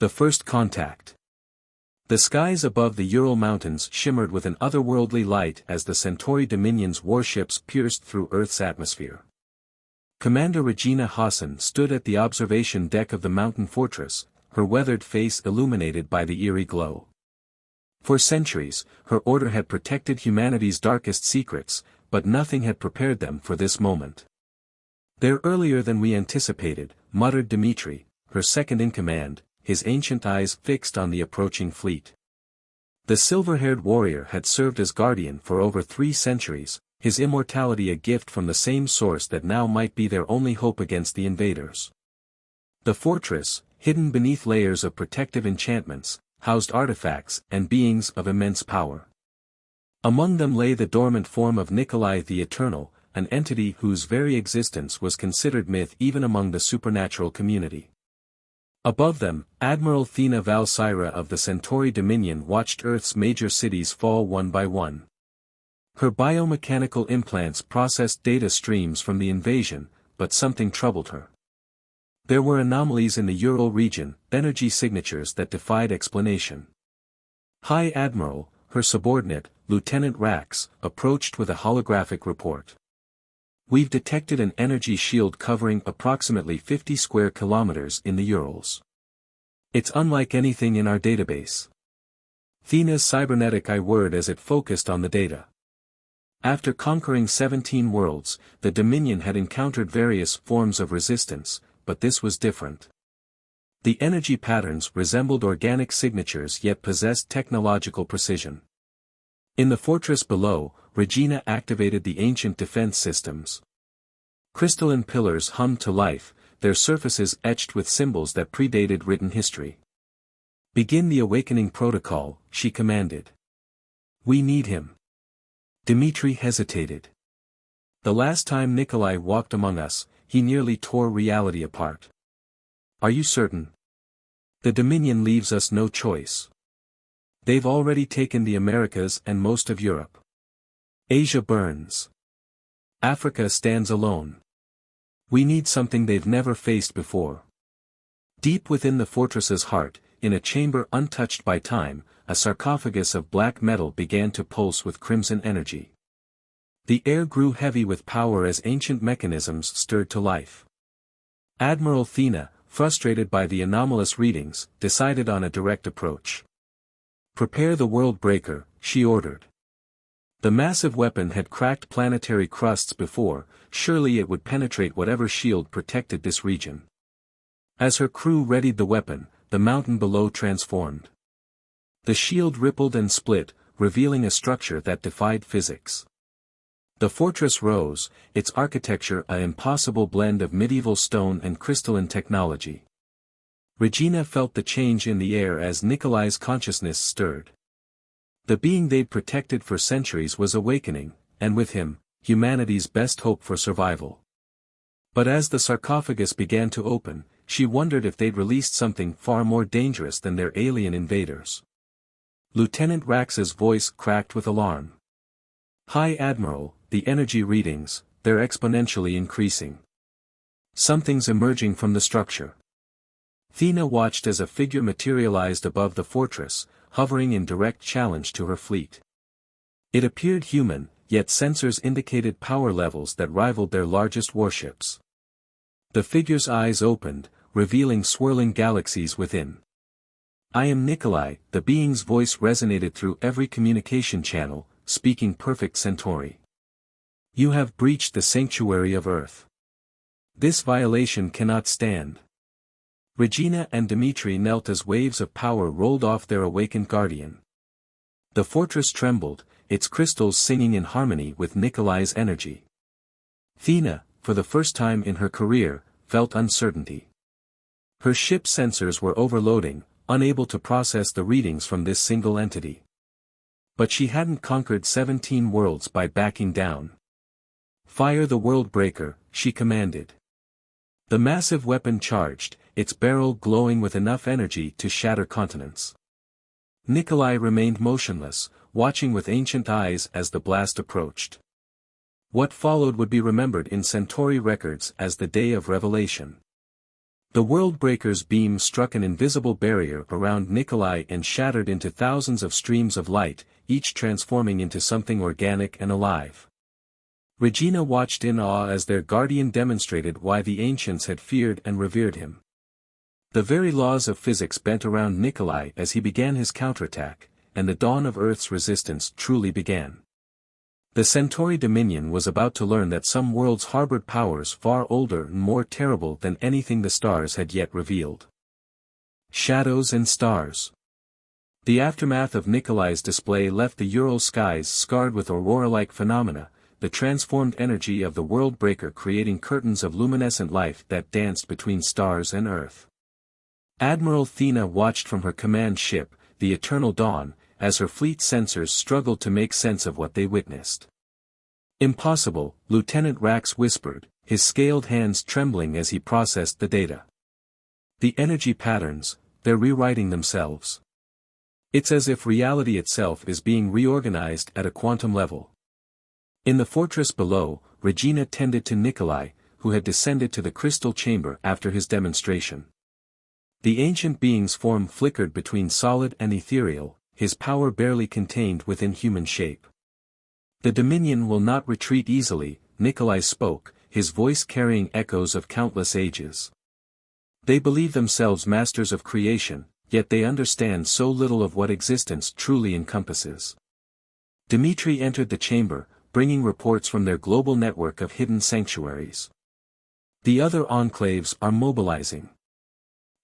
The First Contact. The skies above the Ural Mountains shimmered with an otherworldly light as the Centauri Dominion's warships pierced through Earth's atmosphere. Commander Regina Hassan stood at the observation deck of the mountain fortress, her weathered face illuminated by the eerie glow. For centuries, her order had protected humanity's darkest secrets, but nothing had prepared them for this moment. "They're earlier than we anticipated," muttered Dmitri, her second-in-command, his ancient eyes fixed on the approaching fleet. The silver-haired warrior had served as guardian for over 3 centuries, his immortality a gift from the same source that now might be their only hope against the invaders. The fortress, hidden beneath layers of protective enchantments, housed artifacts and beings of immense power. Among them lay the dormant form of Nikolai the Eternal, an entity whose very existence was considered myth even among the supernatural community. Above them, Admiral Thena Valsyra of the Centauri Dominion watched Earth's major cities fall one by one. Her biomechanical implants processed data streams from the invasion, but something troubled her. There were anomalies in the Ural region, energy signatures that defied explanation. High Admiral, her subordinate, Lieutenant Rax, approached with a holographic report. "We've detected an energy shield covering approximately 50 square kilometers in the Urals. It's unlike anything in our database." Thena's cybernetic eye whirred as it focused on the data. After conquering 17 worlds, the Dominion had encountered various forms of resistance, but this was different. The energy patterns resembled organic signatures yet possessed technological precision. In the fortress below, Regina activated the ancient defense systems. Crystalline pillars hummed to life, their surfaces etched with symbols that predated written history. "Begin the awakening protocol," she commanded. "We need him." Dmitri hesitated. "The last time Nikolai walked among us, he nearly tore reality apart." "Are you certain?" "The Dominion leaves us no choice. They've already taken the Americas and most of Europe. Asia burns. Africa stands alone. We need something they've never faced before." Deep within the fortress's heart, in a chamber untouched by time, a sarcophagus of black metal began to pulse with crimson energy. The air grew heavy with power as ancient mechanisms stirred to life. Admiral Thena, frustrated by the anomalous readings, decided on a direct approach. "Prepare the world breaker," she ordered. The massive weapon had cracked planetary crusts before, surely it would penetrate whatever shield protected this region. As her crew readied the weapon, the mountain below transformed. The shield rippled and split, revealing a structure that defied physics. The fortress rose, its architecture an impossible blend of medieval stone and crystalline technology. Regina felt the change in the air as Nikolai's consciousness stirred. The being they'd protected for centuries was awakening, and with him, humanity's best hope for survival. But as the sarcophagus began to open, she wondered if they'd released something far more dangerous than their alien invaders. Lieutenant Rax's voice cracked with alarm. "High Admiral, the energy readings, they're exponentially increasing. Something's emerging from the structure." Thena watched as a figure materialized above the fortress, hovering in direct challenge to her fleet. It appeared human, yet sensors indicated power levels that rivaled their largest warships. The figure's eyes opened, revealing swirling galaxies within. "I am Nikolai," the being's voice resonated through every communication channel, speaking perfect Centauri. "You have breached the sanctuary of Earth. This violation cannot stand." Regina and Dmitri knelt as waves of power rolled off their awakened guardian. The fortress trembled, its crystals singing in harmony with Nikolai's energy. Thena, for the first time in her career, felt uncertainty. Her ship's sensors were overloading, unable to process the readings from this single entity. But she hadn't conquered 17 worlds by backing down. "Fire the world breaker," she commanded. The massive weapon charged, its barrel glowing with enough energy to shatter continents. Nikolai remained motionless, watching with ancient eyes as the blast approached. What followed would be remembered in Centauri records as the Day of Revelation. The Worldbreaker's beam struck an invisible barrier around Nikolai and shattered into thousands of streams of light, each transforming into something organic and alive. Regina watched in awe as their guardian demonstrated why the ancients had feared and revered him. The very laws of physics bent around Nikolai as he began his counterattack, and the dawn of Earth's resistance truly began. The Centauri Dominion was about to learn that some worlds harbored powers far older and more terrible than anything the stars had yet revealed. Shadows and stars. The aftermath of Nikolai's display left the Ural skies scarred with aurora-like phenomena, the transformed energy of the Worldbreaker creating curtains of luminescent light that danced between stars and Earth. Admiral Thena watched from her command ship, the Eternal Dawn, as her fleet sensors struggled to make sense of what they witnessed. "Impossible," Lieutenant Rax whispered, his scaled hands trembling as he processed the data. "The energy patterns, they're rewriting themselves. It's as if reality itself is being reorganized at a quantum level." In the fortress below, Regina tended to Nikolai, who had descended to the crystal chamber after his demonstration. The ancient being's form flickered between solid and ethereal, his power barely contained within human shape. "The Dominion will not retreat easily," Nikolai spoke, his voice carrying echoes of countless ages. "They believe themselves masters of creation, yet they understand so little of what existence truly encompasses." Dmitri entered the chamber, bringing reports from their global network of hidden sanctuaries. "The other enclaves are mobilizing.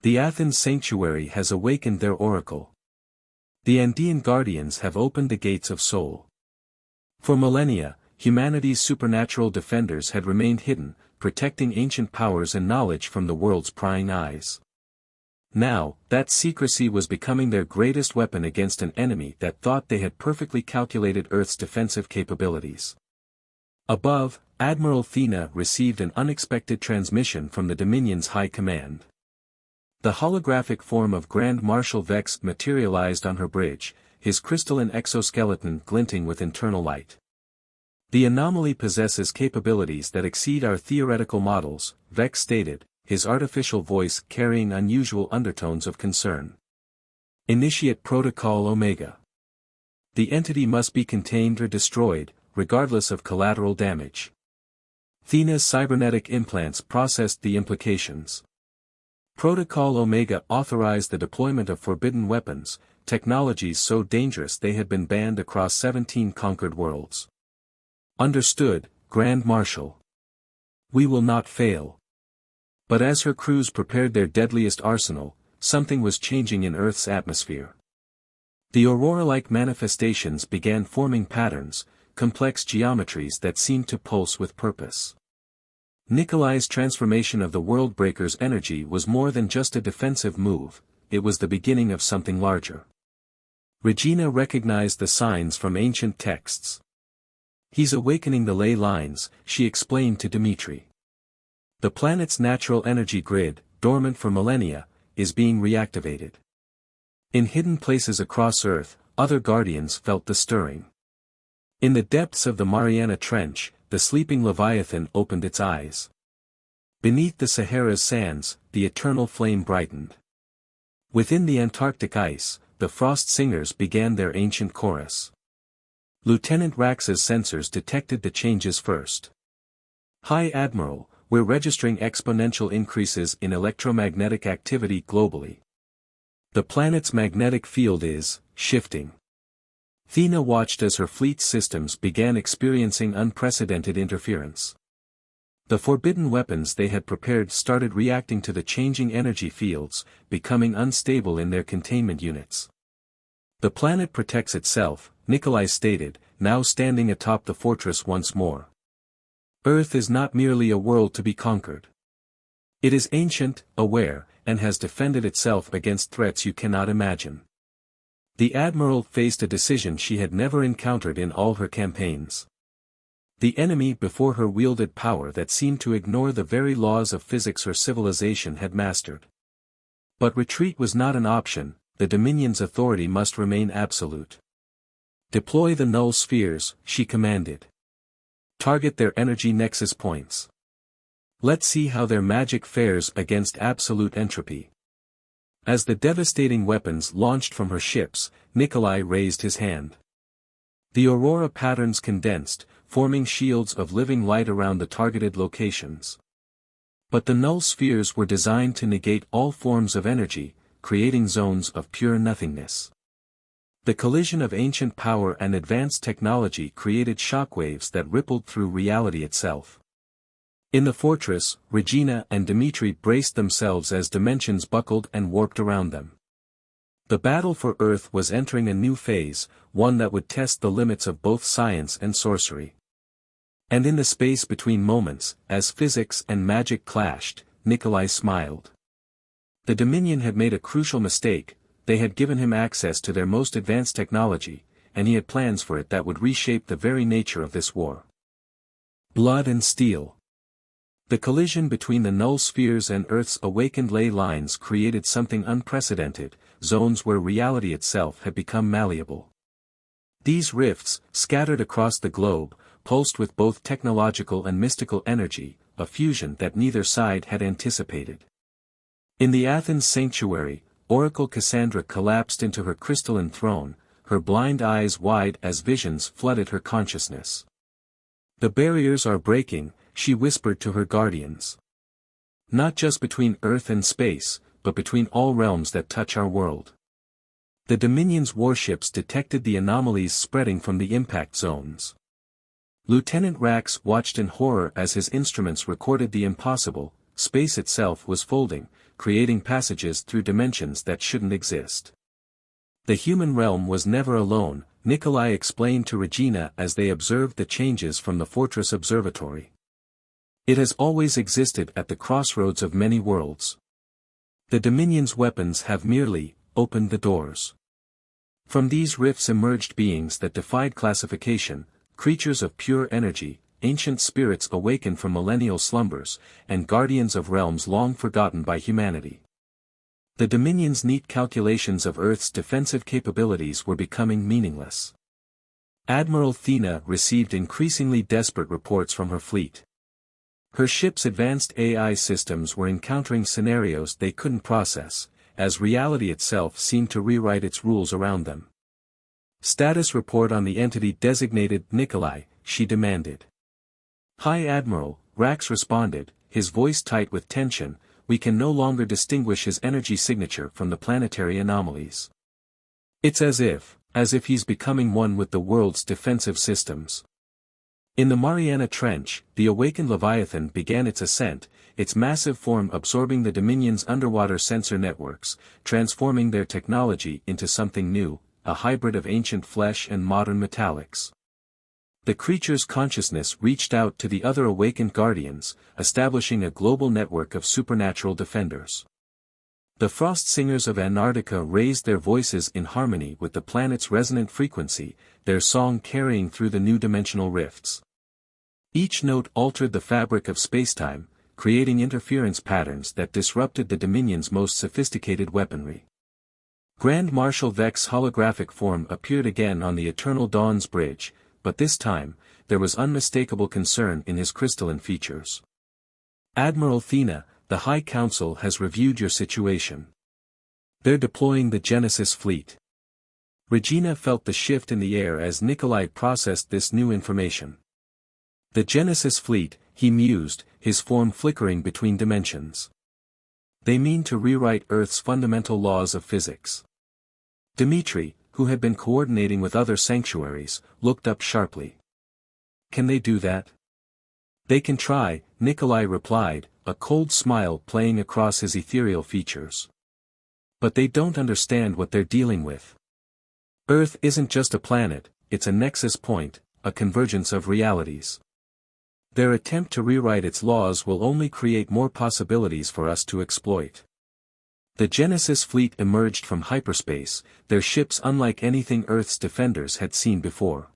The Athens sanctuary has awakened their oracle. The Andean guardians have opened the gates of Sol." For millennia, humanity's supernatural defenders had remained hidden, protecting ancient powers and knowledge from the world's prying eyes. Now, that secrecy was becoming their greatest weapon against an enemy that thought they had perfectly calculated Earth's defensive capabilities. Above, Admiral Thena received an unexpected transmission from the Dominion's High Command. The holographic form of Grand Marshal Vex materialized on her bridge, his crystalline exoskeleton glinting with internal light. "The anomaly possesses capabilities that exceed our theoretical models," Vex stated, his artificial voice carrying unusual undertones of concern. "Initiate Protocol Omega. The entity must be contained or destroyed, regardless of collateral damage." Thena's cybernetic implants processed the implications. Protocol Omega authorized the deployment of forbidden weapons, technologies so dangerous they had been banned across 17 conquered worlds. "Understood, Grand Marshal. We will not fail." But as her crews prepared their deadliest arsenal, something was changing in Earth's atmosphere. The aurora-like manifestations began forming patterns, complex geometries that seemed to pulse with purpose. Nikolai's transformation of the Worldbreaker's energy was more than just a defensive move, it was the beginning of something larger. Regina recognized the signs from ancient texts. "He's awakening the ley lines," she explained to Dmitri. "The planet's natural energy grid, dormant for millennia, is being reactivated." In hidden places across Earth, other guardians felt the stirring. In the depths of the Mariana Trench, the sleeping Leviathan opened its eyes. Beneath the Sahara's sands, the eternal flame brightened. Within the Antarctic ice, the Frost Singers began their ancient chorus. Lieutenant Rax's sensors detected the changes first. "High Admiral, we're registering exponential increases in electromagnetic activity globally. The planet's magnetic field is shifting." Thena watched as her fleet's systems began experiencing unprecedented interference. The forbidden weapons they had prepared started reacting to the changing energy fields, becoming unstable in their containment units. "The planet protects itself," Nikolai stated, now standing atop the fortress once more. "Earth is not merely a world to be conquered. It is ancient, aware, and has defended itself against threats you cannot imagine." The Admiral faced a decision she had never encountered in all her campaigns. The enemy before her wielded power that seemed to ignore the very laws of physics her civilization had mastered. But retreat was not an option, the Dominion's authority must remain absolute. "Deploy the null spheres," she commanded. "Target their energy nexus points. Let's see how their magic fares against absolute entropy. As the devastating weapons launched from her ships, Nikolai raised his hand. The aurora patterns condensed, forming shields of living light around the targeted locations. But the null spheres were designed to negate all forms of energy, creating zones of pure nothingness. The collision of ancient power and advanced technology created shockwaves that rippled through reality itself. In the fortress, Regina and Dmitri braced themselves as dimensions buckled and warped around them. The battle for Earth was entering a new phase, one that would test the limits of both science and sorcery. And in the space between moments, as physics and magic clashed, Nikolai smiled. The Dominion had made a crucial mistake. They had given him access to their most advanced technology, and he had plans for it that would reshape the very nature of this war. Blood and steel. The collision between the null spheres and Earth's awakened ley lines created something unprecedented, zones where reality itself had become malleable. These rifts, scattered across the globe, pulsed with both technological and mystical energy, a fusion that neither side had anticipated. In the Athens sanctuary, Oracle Cassandra collapsed into her crystalline throne, her blind eyes wide as visions flooded her consciousness. "The barriers are breaking," she whispered to her guardians. "Not just between Earth and space, but between all realms that touch our world." The Dominion's warships detected the anomalies spreading from the impact zones. Lieutenant Rax watched in horror as his instruments recorded the impossible. Space itself was folding, creating passages through dimensions that shouldn't exist. The human realm was never alone, Nikolai explained to Regina as they observed the changes from the fortress observatory. It has always existed at the crossroads of many worlds. The Dominion's weapons have merely opened the doors. From these rifts emerged beings that defied classification, creatures of pure energy, ancient spirits awakened from millennial slumbers, and guardians of realms long forgotten by humanity. The Dominion's neat calculations of Earth's defensive capabilities were becoming meaningless. Admiral Thena received increasingly desperate reports from her fleet. Her ship's advanced AI systems were encountering scenarios they couldn't process, as reality itself seemed to rewrite its rules around them. "Status report on the entity designated Nikolai," she demanded. "Hi Admiral," Rax responded, his voice tight with tension. "We can no longer distinguish his energy signature from the planetary anomalies. It's as if he's becoming one with the world's defensive systems." In the Mariana Trench, the awakened Leviathan began its ascent, its massive form absorbing the Dominion's underwater sensor networks, transforming their technology into something new, a hybrid of ancient flesh and modern metallics. The creature's consciousness reached out to the other awakened guardians, establishing a global network of supernatural defenders. The frost singers of Antarctica raised their voices in harmony with the planet's resonant frequency, their song carrying through the new dimensional rifts. Each note altered the fabric of spacetime, creating interference patterns that disrupted the Dominion's most sophisticated weaponry. Grand Marshal Vex's holographic form appeared again on the Eternal Dawn's bridge, but this time, there was unmistakable concern in his crystalline features. "Admiral Thena, the High Council has reviewed your situation. They're deploying the Genesis fleet." Regina felt the shift in the air as Nikolai processed this new information. "The Genesis fleet," he mused, his form flickering between dimensions. "They mean to rewrite Earth's fundamental laws of physics." Dmitri, who had been coordinating with other sanctuaries, looked up sharply. "Can they do that?" "They can try," Nikolai replied, a cold smile playing across his ethereal features. "But they don't understand what they're dealing with. Earth isn't just a planet, it's a nexus point, a convergence of realities. Their attempt to rewrite its laws will only create more possibilities for us to exploit." The Genesis fleet emerged from hyperspace, their ships unlike anything Earth's defenders had seen before.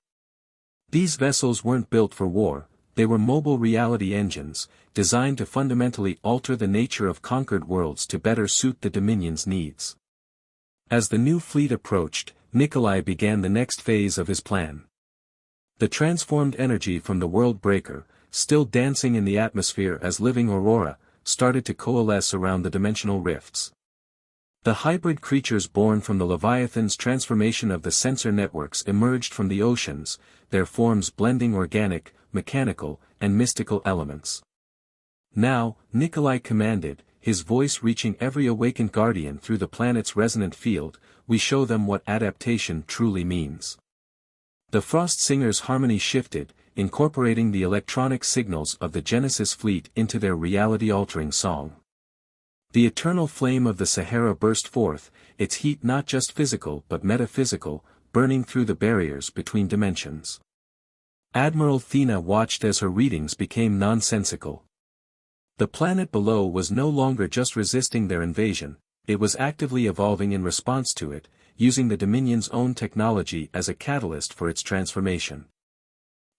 These vessels weren't built for war, they were mobile reality engines, designed to fundamentally alter the nature of conquered worlds to better suit the Dominion's needs. As the new fleet approached, Nikolai began the next phase of his plan. The transformed energy from the World Breaker, still dancing in the atmosphere as living aurora, started to coalesce around the dimensional rifts. The hybrid creatures born from the Leviathan's transformation of the sensor networks emerged from the oceans, their forms blending organic, mechanical, and mystical elements. Now, Nikolai commanded, his voice reaching every awakened guardian through the planet's resonant field, we show them what adaptation truly means. The Frost Singer's harmony shifted, incorporating the electronic signals of the Genesis fleet into their reality-altering song. The eternal flame of the Sahara burst forth, its heat not just physical but metaphysical, burning through the barriers between dimensions. Admiral Thena watched as her readings became nonsensical. The planet below was no longer just resisting their invasion, it was actively evolving in response to it, using the Dominion's own technology as a catalyst for its transformation.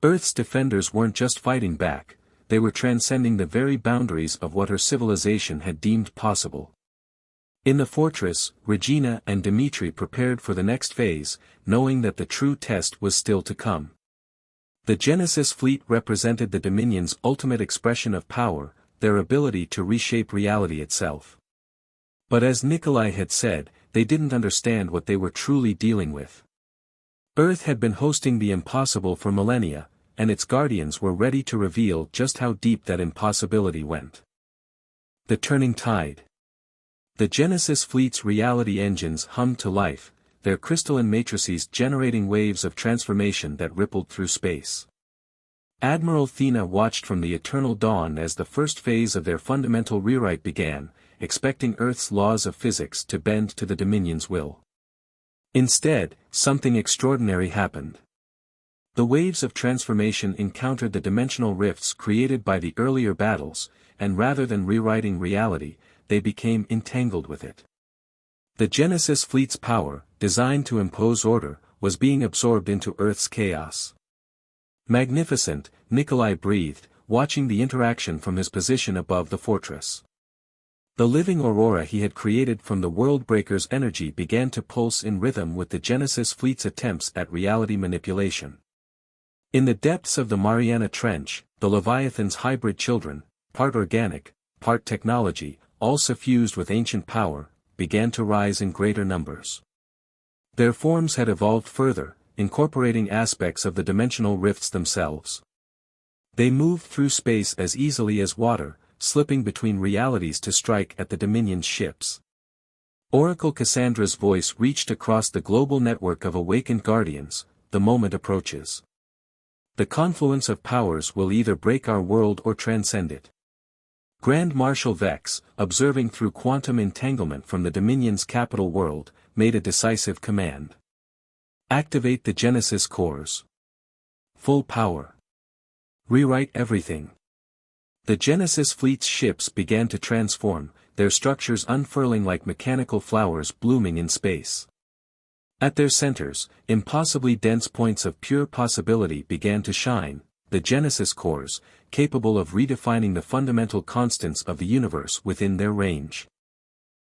Earth's defenders weren't just fighting back, they were transcending the very boundaries of what her civilization had deemed possible. In the fortress, Regina and Dmitri prepared for the next phase, knowing that the true test was still to come. The Genesis fleet represented the Dominion's ultimate expression of power, their ability to reshape reality itself. But as Nikolai had said, they didn't understand what they were truly dealing with. Earth had been hosting the impossible for millennia, and its guardians were ready to reveal just how deep that impossibility went. The turning tide. The Genesis fleet's reality engines hummed to life, their crystalline matrices generating waves of transformation that rippled through space. Admiral Thena watched from the eternal dawn as the first phase of their fundamental rewrite began, expecting Earth's laws of physics to bend to the Dominion's will. Instead, something extraordinary happened. The waves of transformation encountered the dimensional rifts created by the earlier battles, and rather than rewriting reality, they became entangled with it. The Genesis fleet's power, designed to impose order, was being absorbed into Earth's chaos. Magnificent, Nikolai breathed, watching the interaction from his position above the fortress. The living aurora he had created from the Worldbreaker's energy began to pulse in rhythm with the Genesis fleet's attempts at reality manipulation. In the depths of the Mariana Trench, the Leviathan's hybrid children, part organic, part technology, all suffused with ancient power, began to rise in greater numbers. Their forms had evolved further, incorporating aspects of the dimensional rifts themselves. They moved through space as easily as water, slipping between realities to strike at the Dominion's ships. Oracle Cassandra's voice reached across the global network of awakened guardians, the moment approaches. The confluence of powers will either break our world or transcend it. Grand Marshal Vex, observing through quantum entanglement from the Dominion's capital world, made a decisive command. Activate the Genesis cores. Full power. Rewrite everything. The Genesis fleet's ships began to transform, their structures unfurling like mechanical flowers blooming in space. At their centers, impossibly dense points of pure possibility began to shine, the Genesis cores, capable of redefining the fundamental constants of the universe within their range.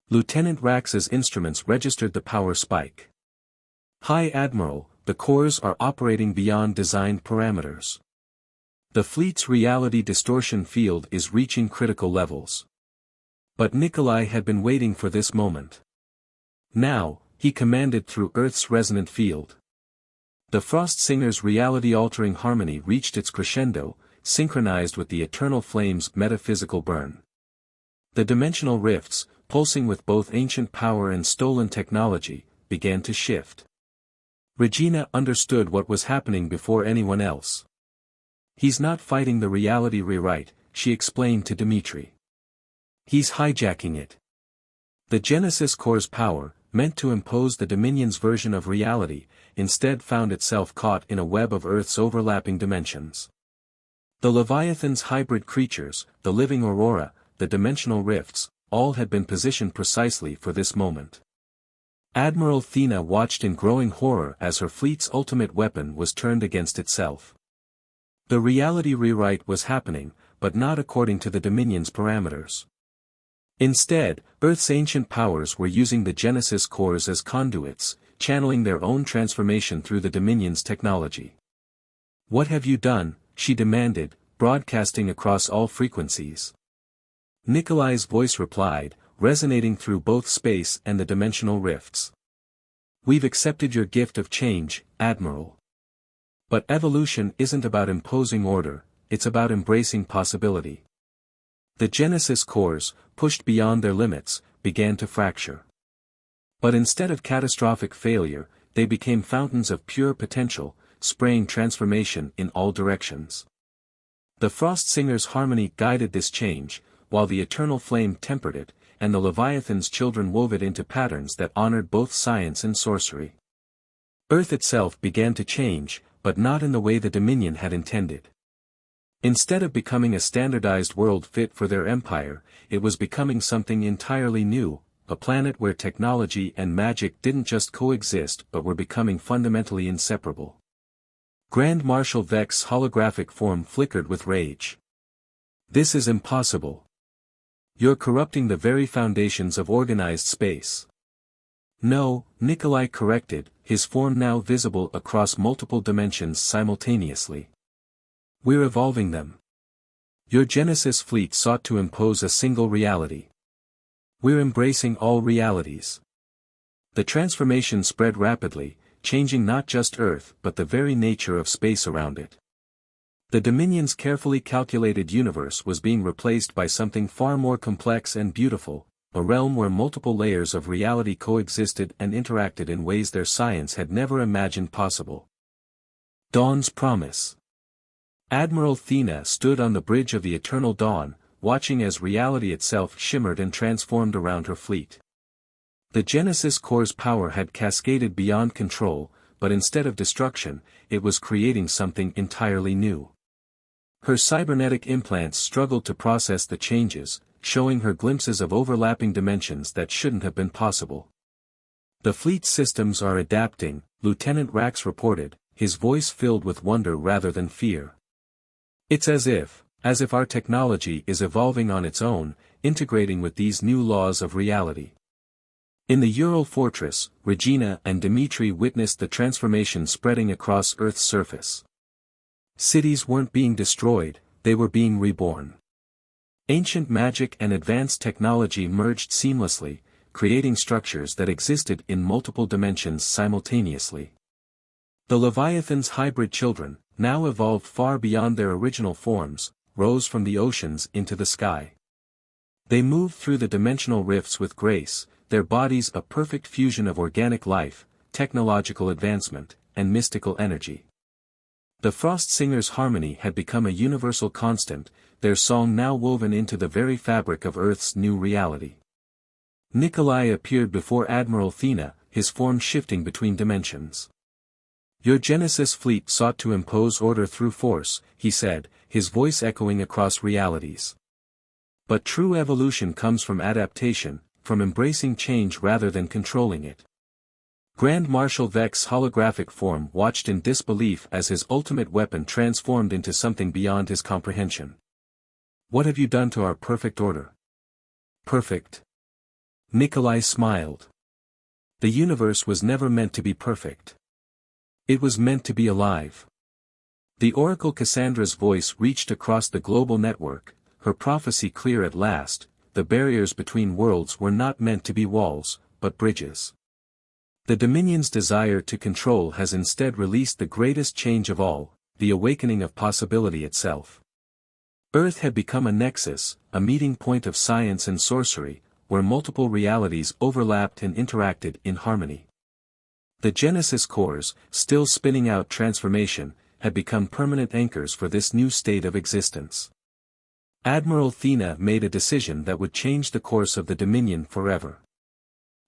Lieutenant Rax's instruments registered the power spike. High Admiral, the cores are operating beyond designed parameters. The fleet's reality distortion field is reaching critical levels. But Nikolai had been waiting for this moment. Now, he commanded through Earth's resonant field. The Frost Singer's reality-altering harmony reached its crescendo, synchronized with the eternal flame's metaphysical burn. The dimensional rifts, pulsing with both ancient power and stolen technology, began to shift. Regina understood what was happening before anyone else. He's not fighting the reality rewrite, she explained to Dmitri. He's hijacking it. The Genesis core's power, meant to impose the Dominion's version of reality, instead found itself caught in a web of Earth's overlapping dimensions. The Leviathan's hybrid creatures, the living aurora, the dimensional rifts, all had been positioned precisely for this moment. Admiral Thena watched in growing horror as her fleet's ultimate weapon was turned against itself. The reality rewrite was happening, but not according to the Dominion's parameters. Instead, Earth's ancient powers were using the Genesis cores as conduits, channeling their own transformation through the Dominion's technology. "What have you done?" she demanded, broadcasting across all frequencies. Nikolai's voice replied, resonating through both space and the dimensional rifts. "We've accepted your gift of change, Admiral. But evolution isn't about imposing order, it's about embracing possibility." The Genesis cores, pushed beyond their limits, began to fracture. But instead of catastrophic failure, they became fountains of pure potential, spraying transformation in all directions. The Frost Singer's harmony guided this change, while the Eternal Flame tempered it, and the Leviathan's children wove it into patterns that honored both science and sorcery. Earth itself began to change, but not in the way the Dominion had intended. Instead of becoming a standardized world fit for their empire, it was becoming something entirely new, a planet where technology and magic didn't just coexist but were becoming fundamentally inseparable. Grand Marshal Vex's holographic form flickered with rage. "This is impossible. You're corrupting the very foundations of organized space." "No," Nikolai corrected, his form now visible across multiple dimensions simultaneously. "We're evolving them. Your Genesis fleet sought to impose a single reality. We're embracing all realities." The transformation spread rapidly, changing not just Earth but the very nature of space around it. The Dominion's carefully calculated universe was being replaced by something far more complex and beautiful, a realm where multiple layers of reality coexisted and interacted in ways their science had never imagined possible. Dawn's Promise. Admiral Thena stood on the bridge of the Eternal Dawn, watching as reality itself shimmered and transformed around her fleet. The Genesis core's power had cascaded beyond control, but instead of destruction, it was creating something entirely new. Her cybernetic implants struggled to process the changes, showing her glimpses of overlapping dimensions that shouldn't have been possible. "The fleet's systems are adapting," Lieutenant Rax reported, his voice filled with wonder rather than fear. "It's as if our technology is evolving on its own, integrating with these new laws of reality." In the Ural fortress, Regina and Dmitri witnessed the transformation spreading across Earth's surface. Cities weren't being destroyed, they were being reborn. Ancient magic and advanced technology merged seamlessly, creating structures that existed in multiple dimensions simultaneously. The Leviathan's hybrid children, now evolved far beyond their original forms, rose from the oceans into the sky. They moved through the dimensional rifts with grace, their bodies a perfect fusion of organic life, technological advancement, and mystical energy. The Frost Singer's harmony had become a universal constant, their song now woven into the very fabric of Earth's new reality. Nikolai appeared before Admiral Thena, his form shifting between dimensions. "Your Genesis fleet sought to impose order through force," he said, his voice echoing across realities. "But true evolution comes from adaptation, from embracing change rather than controlling it." Grand Marshal Vex's holographic form watched in disbelief as his ultimate weapon transformed into something beyond his comprehension. "What have you done to our perfect order?" "Perfect?" Nikolai smiled. "The universe was never meant to be perfect. It was meant to be alive." The Oracle Cassandra's voice reached across the global network, her prophecy clear at last: the barriers between worlds were not meant to be walls, but bridges. The Dominion's desire to control has instead released the greatest change of all, the awakening of possibility itself. Earth had become a nexus, a meeting point of science and sorcery, where multiple realities overlapped and interacted in harmony. The Genesis cores, still spinning out transformation, had become permanent anchors for this new state of existence. Admiral Thena made a decision that would change the course of the Dominion forever.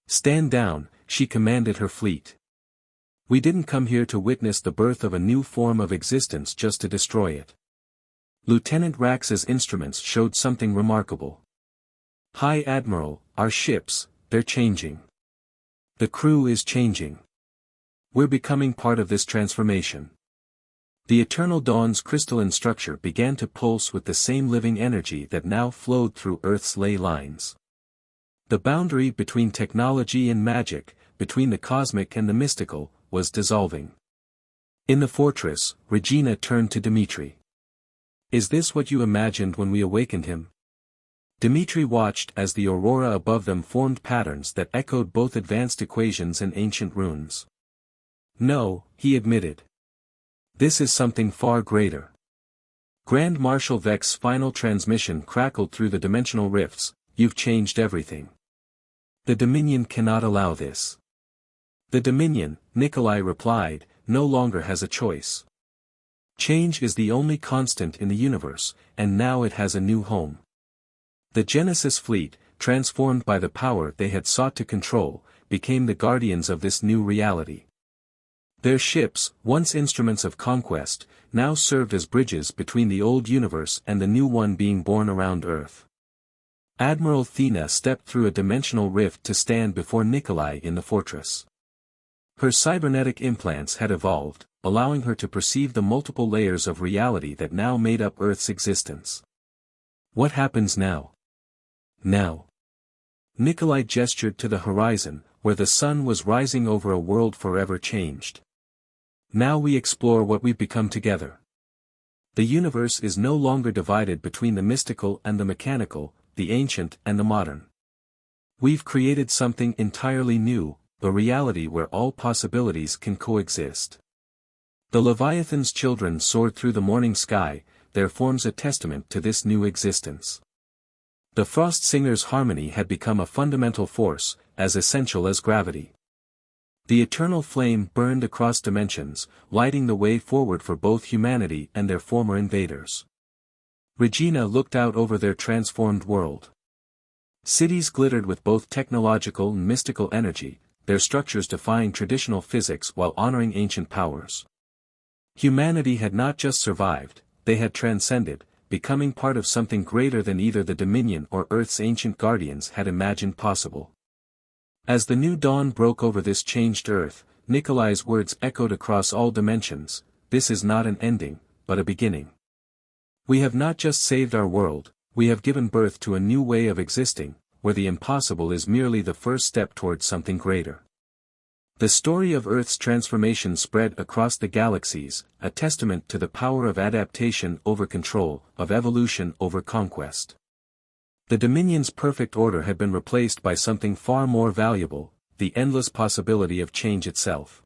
"Stand down," she commanded her fleet. "We didn't come here to witness the birth of a new form of existence just to destroy it." Lieutenant Rax's instruments showed something remarkable. "High Admiral, our ships, they're changing. The crew is changing. We're becoming part of this transformation." The Eternal Dawn's crystalline structure began to pulse with the same living energy that now flowed through Earth's ley lines. The boundary between technology and magic, between the cosmic and the mystical, was dissolving. In the fortress, Regina turned to Dmitri. Is this what you imagined when we awakened him? Dmitri watched as the aurora above them formed patterns that echoed both advanced equations and ancient runes. No, he admitted. This is something far greater. Grand Marshal Vex's final transmission crackled through the dimensional rifts. You've changed everything. The Dominion cannot allow this. The Dominion, Nikolai replied, no longer has a choice. Change is the only constant in the universe, and now it has a new home. The Genesis fleet, transformed by the power they had sought to control, became the guardians of this new reality. Their ships, once instruments of conquest, now served as bridges between the old universe and the new one being born around Earth. Admiral Thena stepped through a dimensional rift to stand before Nikolai in the fortress. Her cybernetic implants had evolved, allowing her to perceive the multiple layers of reality that now made up Earth's existence. What happens now? Now. Nikolai gestured to the horizon, where the sun was rising over a world forever changed. Now we explore what we've become together. The universe is no longer divided between the mystical and the mechanical, the ancient and the modern. We've created something entirely new, a reality where all possibilities can coexist. The Leviathan's children soared through the morning sky, their forms a testament to this new existence. The Frost Singer's harmony had become a fundamental force, as essential as gravity. The eternal flame burned across dimensions, lighting the way forward for both humanity and their former invaders. Regina looked out over their transformed world. Cities glittered with both technological and mystical energy, their structures defying traditional physics while honoring ancient powers. Humanity had not just survived, they had transcended, becoming part of something greater than either the Dominion or Earth's ancient guardians had imagined possible. As the new dawn broke over this changed Earth, Nikolai's words echoed across all dimensions, this is not an ending, but a beginning. We have not just saved our world, we have given birth to a new way of existing, where the impossible is merely the first step towards something greater. The story of Earth's transformation spread across the galaxies, a testament to the power of adaptation over control, of evolution over conquest. The Dominion's perfect order had been replaced by something far more valuable, the endless possibility of change itself.